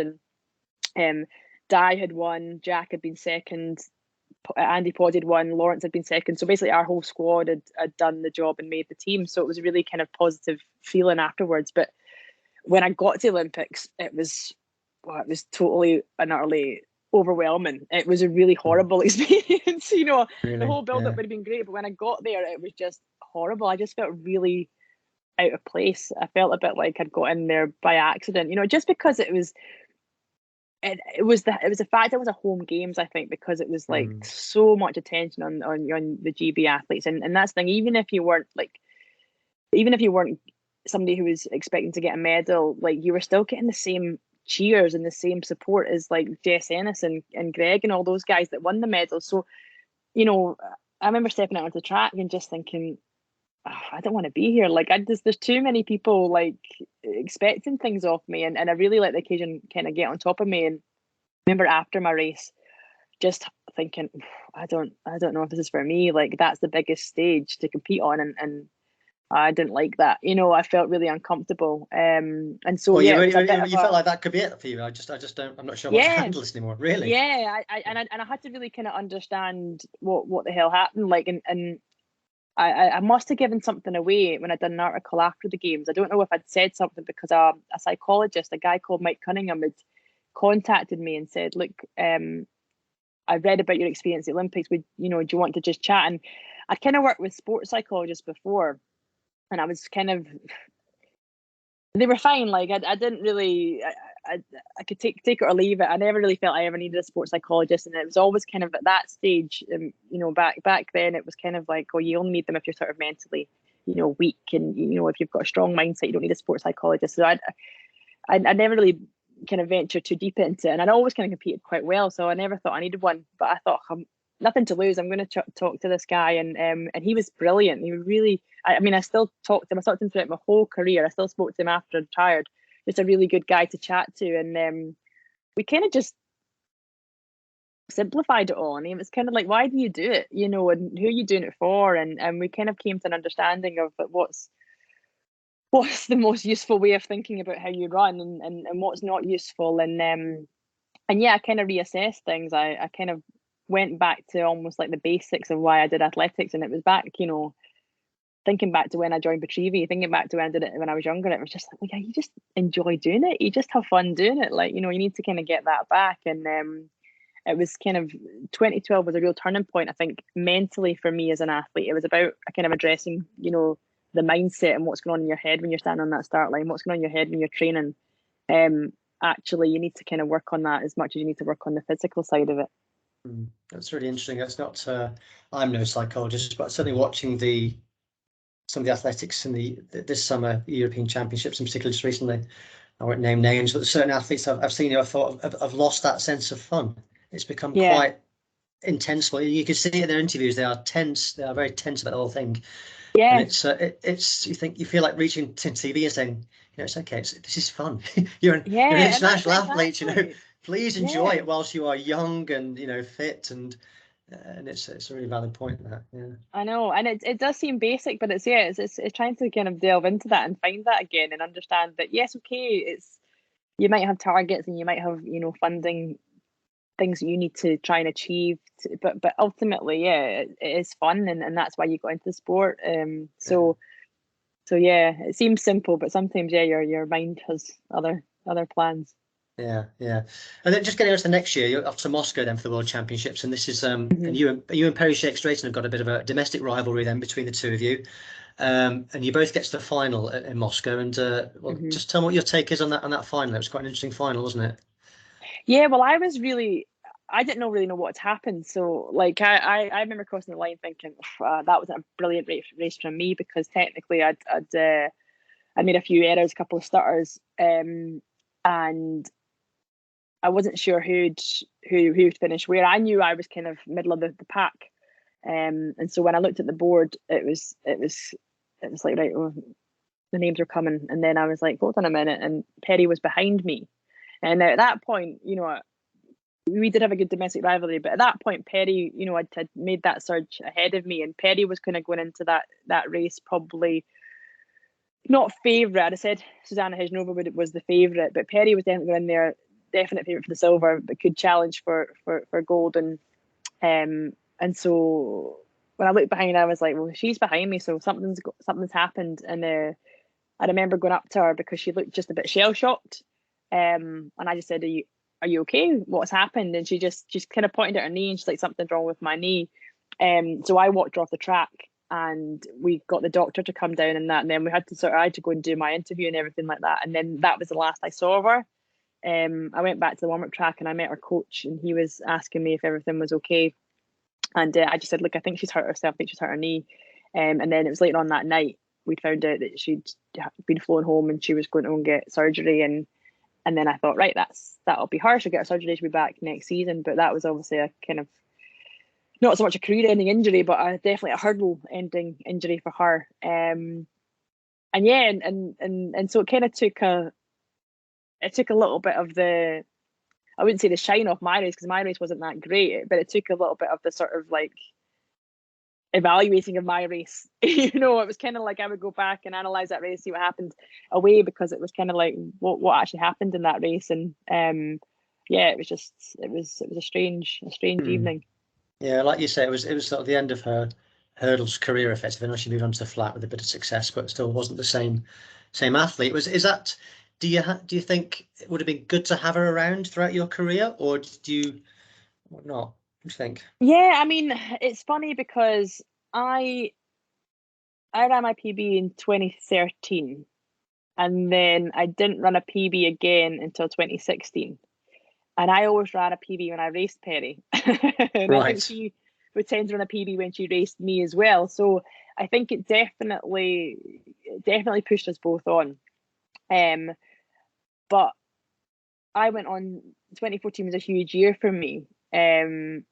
and Di had won, Jack had been second, Andy Pod had won, Lawrence had been second. So basically our whole squad had done the job and made the team. So it was a really kind of positive feeling afterwards. But when I got to the Olympics, it was totally and utterly overwhelming. It was a really horrible experience. The whole build-up would have been great, but when I got there, it was just horrible. I just felt really out of place. I felt a bit like I'd got in there by accident, just because it was the fact it was a home games, I think, because it was like so much attention on the GB athletes, and that's the thing. Even if you weren't somebody who was expecting to get a medal, like you were still getting the same cheers and the same support as like Jess Ennis and Greg and all those guys that won the medals. So, I remember stepping out onto the track and just thinking, I don't want to be here. Like there's too many people like expecting things off me, and I really let the occasion kind of get on top of me. And I remember after my race, just thinking, I don't know if this is for me. Like that's the biggest stage to compete on, and I didn't like that. I felt really uncomfortable. And so you felt like that could be it for you. I just don't. I'm not sure I want to handle this anymore. Really? Yeah. I had to really kind of understand what the hell happened. Like and. I must have given something away when I'd done an article after the games. I don't know if I'd said something because a psychologist, a guy called Mike Cunningham, had contacted me and said, look, I read about your experience at the Olympics. Do you want to just chat? And I'd kind of worked with sports psychologists before, and I was kind of, they were fine. Like I didn't really, I could take it or leave it. I never really felt I ever needed a sports psychologist, and it was always kind of at that stage. Back then, it was kind of like, oh, you only need them if you're sort of mentally, weak, and if you've got a strong mindset, you don't need a sports psychologist. So I never really kind of ventured too deep into it, and I'd always kind of competed quite well, so I never thought I needed one. But I thought, nothing to lose. I'm going to talk to this guy, and he was brilliant. He really, I still talked to him. I talked to him throughout my whole career. I still spoke to him after I retired. Just a really good guy to chat to, and we kind of just simplified it all. And it was kind of like, why do you do it? And who are you doing it for? And we kind of came to an understanding of what's the most useful way of thinking about how you run, and what's not useful. And yeah, I kind of reassessed things. I kind of went back to almost like the basics of why I did athletics, and it was back, thinking back to when I joined Betrivi, thinking back to when I did it when I was younger. It was just like, yeah, you just enjoy doing it. You just have fun doing it. Like, you need to kind of get that back. And it was kind of 2012 was a real turning point, I think, mentally for me as an athlete. It was about kind of addressing, the mindset and what's going on in your head when you're standing on that start line, what's going on in your head when you're training. Actually, you need to kind of work on that as much as you need to work on the physical side of it. That's really interesting. That's not, I'm no psychologist, but certainly watching some of the athletics in this summer European Championships, in particular just recently, I won't name names, but certain athletes I've seen, I thought I've lost that sense of fun. It's become quite intense. Well, you can see in their interviews, they are tense. They are very tense about the whole thing. Yeah, and it's you feel like reaching to TV and saying, it's okay. This is fun. you're an international athlete. Please enjoy it whilst you are young and fit, and it's a really valid point. That I know, and it does seem basic, but it's trying to kind of delve into that and find that again and understand that you might have targets and you might have funding things that you need to try and achieve, but ultimately it is fun, and that's why you got into sport. So it seems simple, but sometimes your mind has other plans. Yeah. And then just getting on to the next year, you're off to Moscow then for the World Championships, and this is and you and Perry Shake Strayton have got a bit of a domestic rivalry then between the two of you, and you both get to the final in Moscow. And just tell me what your take is on that final. It was quite an interesting final, wasn't it? Yeah, well, I didn't really know what had happened. So like I remember crossing the line thinking that was a brilliant race from me, because technically I'd made a few errors, a couple of stutters, and I wasn't sure who'd finish where. I knew I was kind of middle of the pack, and so when I looked at the board, it was like, right, the names were coming, and then I was like, hold on a minute, and Perry was behind me, and at that point, we did have a good domestic rivalry, but at that point, Perry, had made that surge ahead of me, and Perry was kind of going into that race probably not favourite. I said Susanna Hejnova was the favourite, but Perry was definitely going in there definite favourite for the silver, but could challenge for gold. And so when I looked behind, I was like, well, she's behind me, so something's happened. And I remember going up to her because she looked just a bit shell shocked. And I just said, are you okay? What's happened? And she's kind of pointed at her knee, and she's like, something's wrong with my knee. So I walked her off the track, and we got the doctor to come down and that, and then we had to I had to go and do my interview and everything like that. And then that was the last I saw of her. I went back to the warm-up track and I met her coach, and he was asking me if everything was okay. And I just said, look, I think she's hurt herself. I think she's hurt her knee. And then it was later on that night, we found out that she'd been flown home and she was going to go and get surgery. And then I thought, right, that'll be her. She'll get her surgery. She'll be back next season. But that was obviously a kind of, not so much a career-ending injury, but definitely a hurdle-ending injury for her. And so it kind of took a little bit of the, I wouldn't say the shine off my race, because my race wasn't that great, but it took a little bit of the sort of like evaluating of my race. It was kind of like I would go back and analyze that race, see what happened away, because it was kind of like what actually happened in that race. And it was a strange evening. Yeah, like you say, it was sort of the end of her hurdles career, effectively. I know she moved on to the flat with a bit of success, but still wasn't the same athlete. Do you think it would have been good to have her around throughout your career, or did you not? What do you think? Yeah, I mean, it's funny because I ran my PB in 2013, and then I didn't run a PB again until 2016. And I always ran a PB when I raced Perry. And right. I think she would tend to run a PB when she raced me as well. So I think it definitely pushed us both on. But I went on, 2014 was a huge year for me. And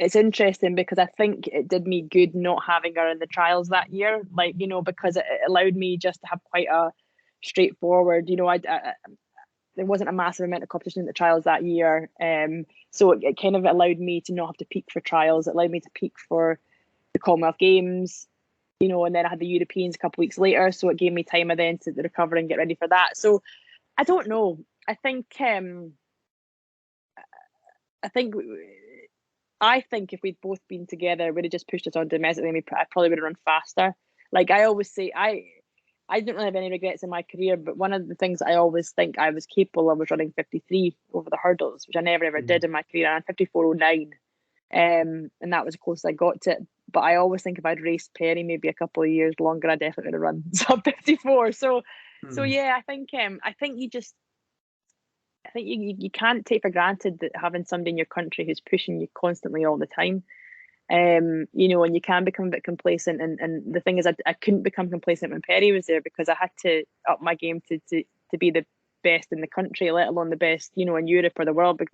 it's interesting because I think it did me good not having her in the trials that year, because it allowed me just to have quite a straightforward, there wasn't a massive amount of competition in the trials that year. So it kind of allowed me to not have to peak for trials. It allowed me to peak for the Commonwealth Games, and then I had the Europeans a couple of weeks later. So it gave me time then to recover and get ready for that. So I don't know. I think if we'd both been together, it would have just pushed us on domestically, and I probably would have run faster. Like I always say, I don't really have any regrets in my career, but one of the things I always think I was capable of was running 53 over the hurdles, which I never ever did in my career. I ran 54.09, and that was as close as I got to it. But I always think if I'd raced Perry maybe a couple of years longer, I definitely would have run sub 54. So yeah, I think you can't take for granted that having somebody in your country who's pushing you constantly all the time. And you can become a bit complacent, and the thing is, I couldn't become complacent when Perry was there, because I had to up my game to be the best in the country, let alone the best in Europe or the world. But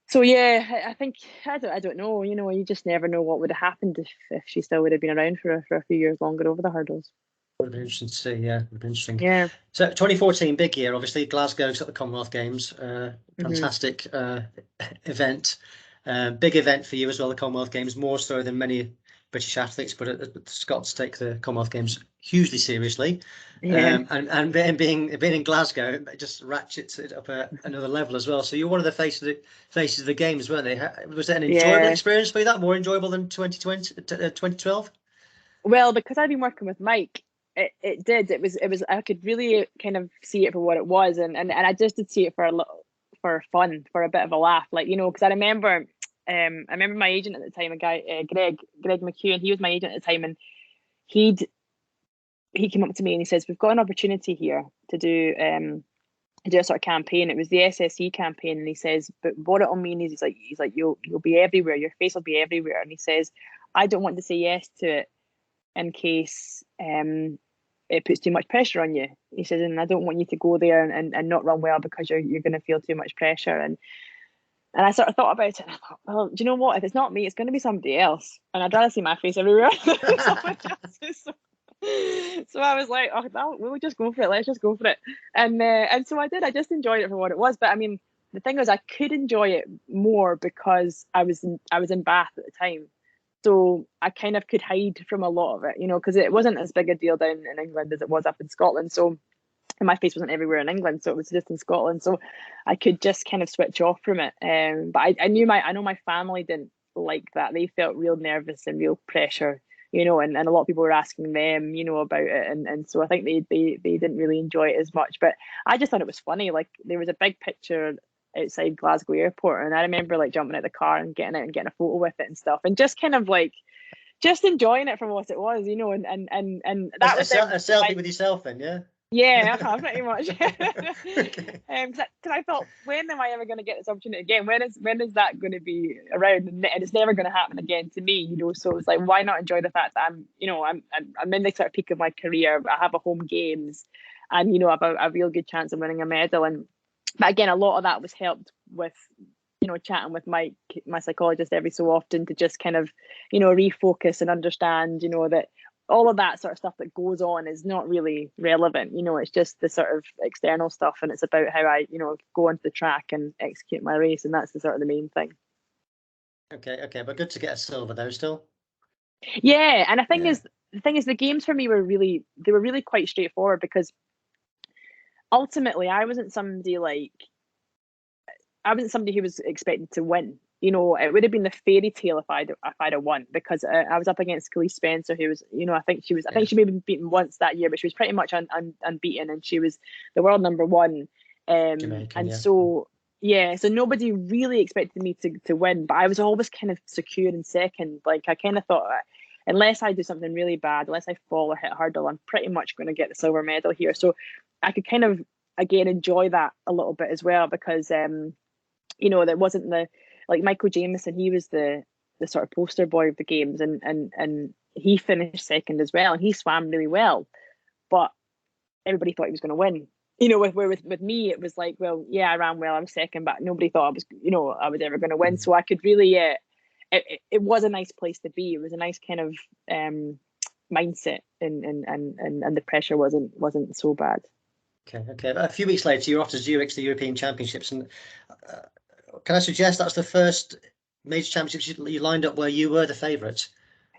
so yeah, I think I don't know. You just never know what would have happened if she still would have been around for a few years longer over the hurdles. Would have been interesting to see. Yeah, would have been interesting. Yeah. So 2014, big year, obviously. Glasgow's at the Commonwealth Games. Fantastic event. Big event for you as well, the Commonwealth Games, more so than many British athletes, but the Scots take the Commonwealth Games hugely seriously. Yeah. And being in Glasgow, it just ratchets it up another level as well. So you're one of the faces of the games, weren't they? Was it an enjoyable experience for you? That more enjoyable than 2012? Well, because I've been working with Mike, it did. It was. I could really kind of see it for what it was, and I just did see it for fun, for a bit of a laugh, because I remember my agent at the time, a guy, Greg McHugh, he was my agent at the time, and he came up to me and he says, we've got an opportunity here to do a sort of campaign. It was the SSE campaign, and he says, but what it'll mean is he's like you'll be everywhere, your face will be everywhere, and he says, I don't want to say yes to it in case it puts too much pressure on you. He says, and I don't want you to go there and not run well because you're going to feel too much pressure. And I sort of thought about it, and I thought, well, do you know what? If it's not me, it's going to be somebody else, and I'd rather see my face everywhere than someone else's. So I was like, oh, we'll just go for it. Let's just go for it. And so I did. I just enjoyed it for what it was. But I mean, the thing was, I could enjoy it more because I was in Bath at the time. So I kind of could hide from a lot of it, because it wasn't as big a deal down in England as it was up in Scotland. So and my face wasn't everywhere in England, so it was just in Scotland. So I could just kind of switch off from it. But I know my family didn't like that. They felt real nervous and real pressure, and a lot of people were asking them, about it, and so I think they didn't really enjoy it as much. But I just thought it was funny. Like, there was a big picture outside Glasgow Airport, and I remember like jumping out the car and getting it and getting a photo with it and stuff, and just kind of like just enjoying it for what it was, and that was a selfie with yourself then, yeah. Yeah, pretty much. Okay. Because I thought, when am I ever going to get this opportunity again? When is that going to be around? And it's never going to happen again to me, So it's like, why not enjoy the fact that I'm in the sort of peak of my career. I have a home games, and I have a real good chance of winning a medal. But again, a lot of that was helped with chatting with Mike, my psychologist, every so often, to just kind of refocus and understand that all of that sort of stuff that goes on is not really relevant. It's just the sort of external stuff, and it's about how I go onto the track and execute my race, and that's the main thing. Okay, but good to get a silver though still. Yeah, and the thing is, the games for me were really quite straightforward, because ultimately I wasn't somebody who was expected to win. It would have been the fairy tale if I'd have won, because I was up against Khalees Spencer, who was, I think she may have been beaten once that year, but she was pretty much unbeaten, and she was the world number one. Jamaican, and yeah. so nobody really expected me to win, but I was always kind of secure in second. Like, I kind of thought, unless I do something really bad, unless I fall or hit a hurdle, I'm pretty much going to get the silver medal here. So I could kind of, again, enjoy that a little bit as well, because there wasn't like Michael Jameson. He was the sort of poster boy of the games, and he finished second as well, and he swam really well, but everybody thought he was going to win. With me, it was like, well, yeah, I ran well, I was second, but nobody thought I was ever going to win. So I could really, it was a nice place to be. It was a nice kind of mindset, and the pressure wasn't so bad. Okay. A few weeks later, you're off to Zurich, the European Championships, and can I suggest that's the first major championships you lined up where you were the favourite?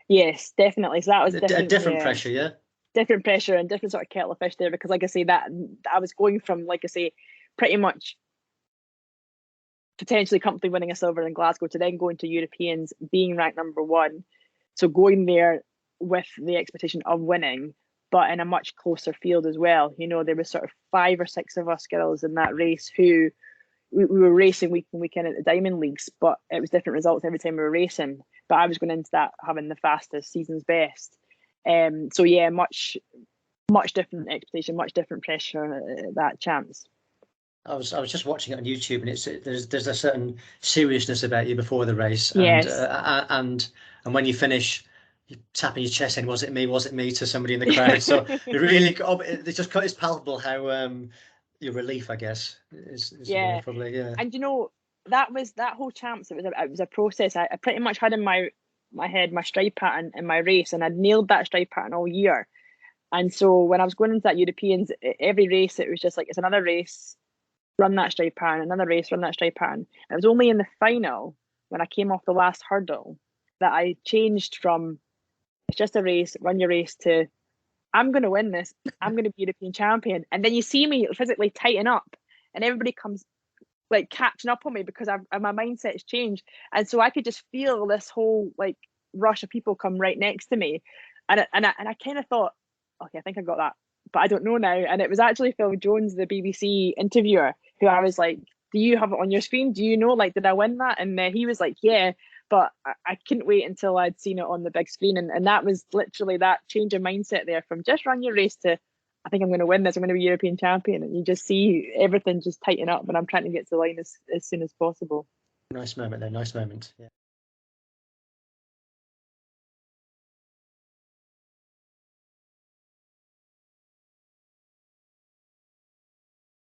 Yes, definitely. So that was a different pressure, yeah. Different pressure and different sort of kettle of fish there, because, like I say, that I was going from, like I say, pretty much potentially comfortably winning a silver in Glasgow to then going to Europeans, being ranked number one. So going there with the expectation of winning, but in a much closer field as well. There was sort of 5 or 6 of us girls in that race who we were racing week in, week in at the Diamond Leagues, but it was different results every time we were racing. But I was going into that having the fastest, season's best. So yeah, much different expectation, much different pressure, that chance. I was just watching it on YouTube, and there's a certain seriousness about you before the race, yes. and when you finish, you're tapping your chest saying, "Was it me?" to somebody in the crowd. So it's palpable how your relief, I guess, is yeah, probably, yeah. And that whole champs, it was a process. I pretty much had in my head my stride pattern in my race, and I'd nailed that stride pattern all year. And so when I was going into that Europeans, every race, it was just like, it's another race, run that stride pattern, another race, run that stride pattern. And it was only in the final, when I came off the last hurdle, that I changed from, it's just a race, run your race, to, I'm going to win this, I'm going to be European champion. And then you see me physically tighten up, and everybody comes like catching up on me, because my mindset's changed. And so I could just feel this whole like rush of people come right next to me. And I kind of thought, okay, I think I got that, but I don't know now. And it was actually Phil Jones, the BBC interviewer, who I was like, do you have it on your screen? Do you know, like, did I win that? And he was like, yeah, but I couldn't wait until I'd seen it on the big screen. And that was literally that change of mindset there, from just run your race to, I think I'm going to win this, I'm going to be European champion. And you just see everything just tighten up, and I'm trying to get to the line as soon as possible. Nice moment there, nice moment. Yeah.